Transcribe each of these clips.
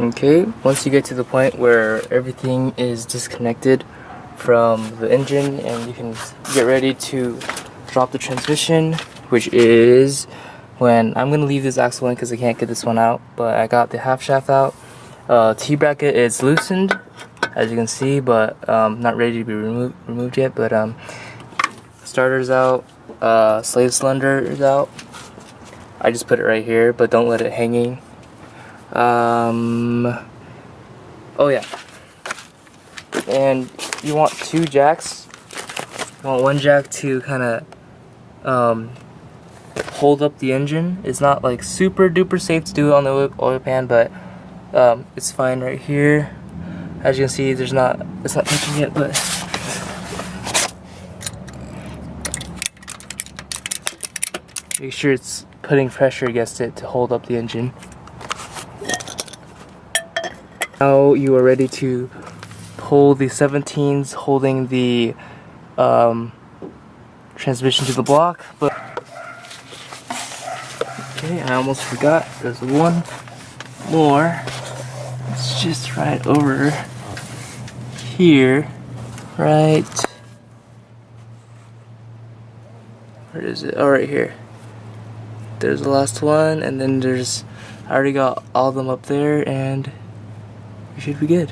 Okay, once you get to the point where everything is disconnected from the engine and you can get ready to drop the transmission, which is when I'm gonna leave this axle in because I can't get this one out, but I got the half shaft out. T-bracket is loosened, as you can see, but not ready to be removed yet. But starter's out, slave cylinder is out. I just put it right here, but don't let it hanging. Oh yeah, and you want two jacks. You want one jack to kind of hold up the engine. It's not like super duper safe to do it on the oil pan, but it's fine right here. As you can see, it's not touching it, but make sure it's putting pressure against it to hold up the engine. Now you are ready to pull the 17s holding the transmission to the block. But okay, I almost forgot. There's one more. It's just right over here. Right. Where is it? Oh, right here. There's the last one, and then there's, I already got all of them up there, and we should be good.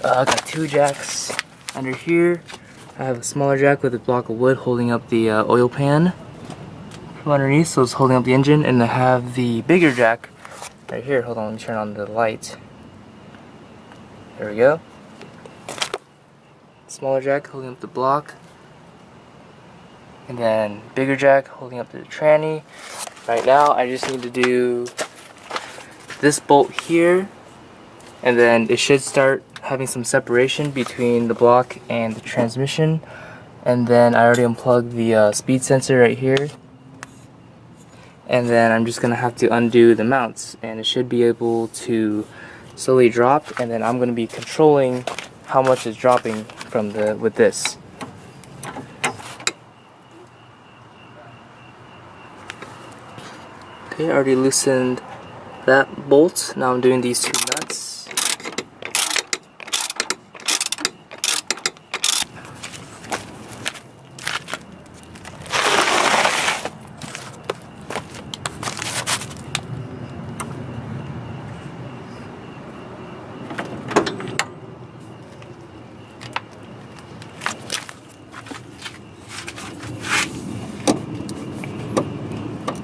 I got two jacks under here. I have a smaller jack with a block of wood holding up the oil pan from underneath, so it's holding up the engine, and I have the bigger jack right here. Hold on, let me turn on the light. There we go. Smaller jack holding up the block, and then bigger jack holding up the tranny. Right now I just need to do this bolt here, and then it should start having some separation between the block and the transmission. And then I already unplugged the speed sensor right here, and then I'm just gonna have to undo the mounts, and it should be able to slowly drop, and then I'm gonna be controlling how much is dropping from with this. Okay, I already loosened that bolt. Now I'm doing these two nuts.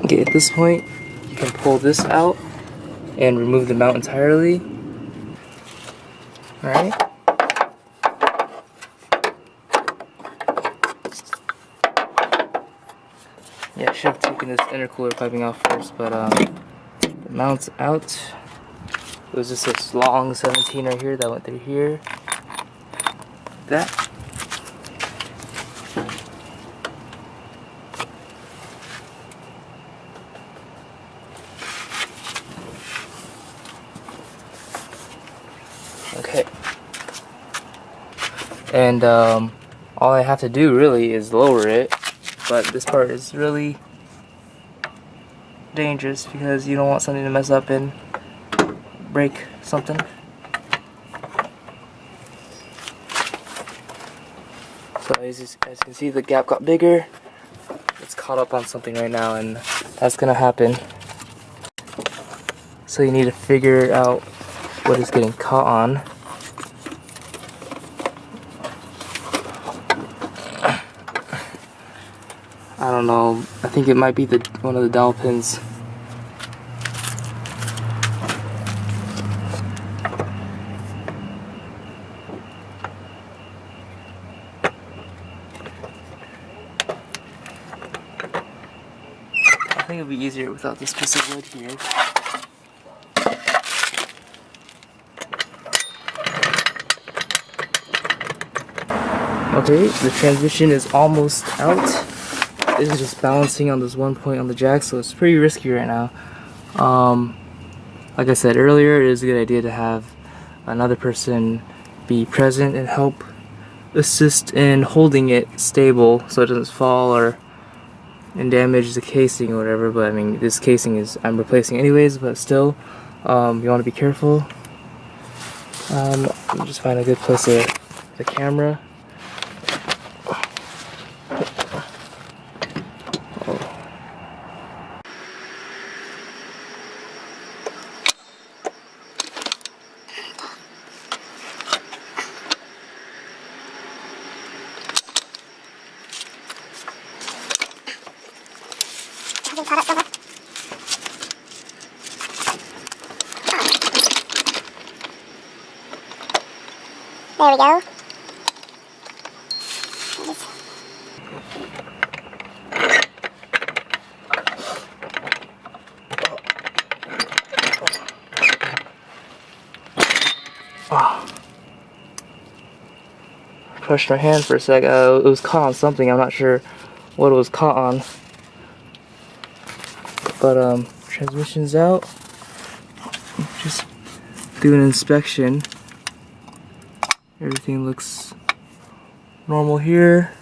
Okay, at this point, you can pull this out and remove the mount entirely. Alright. Yeah, I should have taken this intercooler piping off first, but the mount's out. It was just this long 17 right here that went through here. Like that. Okay, and all I have to do really is lower it, but this part is really dangerous because you don't want something to mess up and break something. So as you can see, the gap got bigger. It's caught up on something right now, and that's gonna happen. So you need to figure out what is getting caught on. I don't know. I think it might be one of the dowel pins. I think it'll be easier without this piece of wood here. Okay, the transmission is almost out. This is just balancing on this one point on the jack, so it's pretty risky right now. Like I said earlier, it is a good idea to have another person be present and help assist in holding it stable so it doesn't fall or and damage the casing or whatever. But I mean, this casing is I'm replacing anyways, but still you want to be careful. Let me just find a good place to the camera. There we go. Oh. Crushed my hand for a sec. It was caught on something. I'm not sure what it was caught on. But transmission's out. Just do an inspection. Everything looks normal here.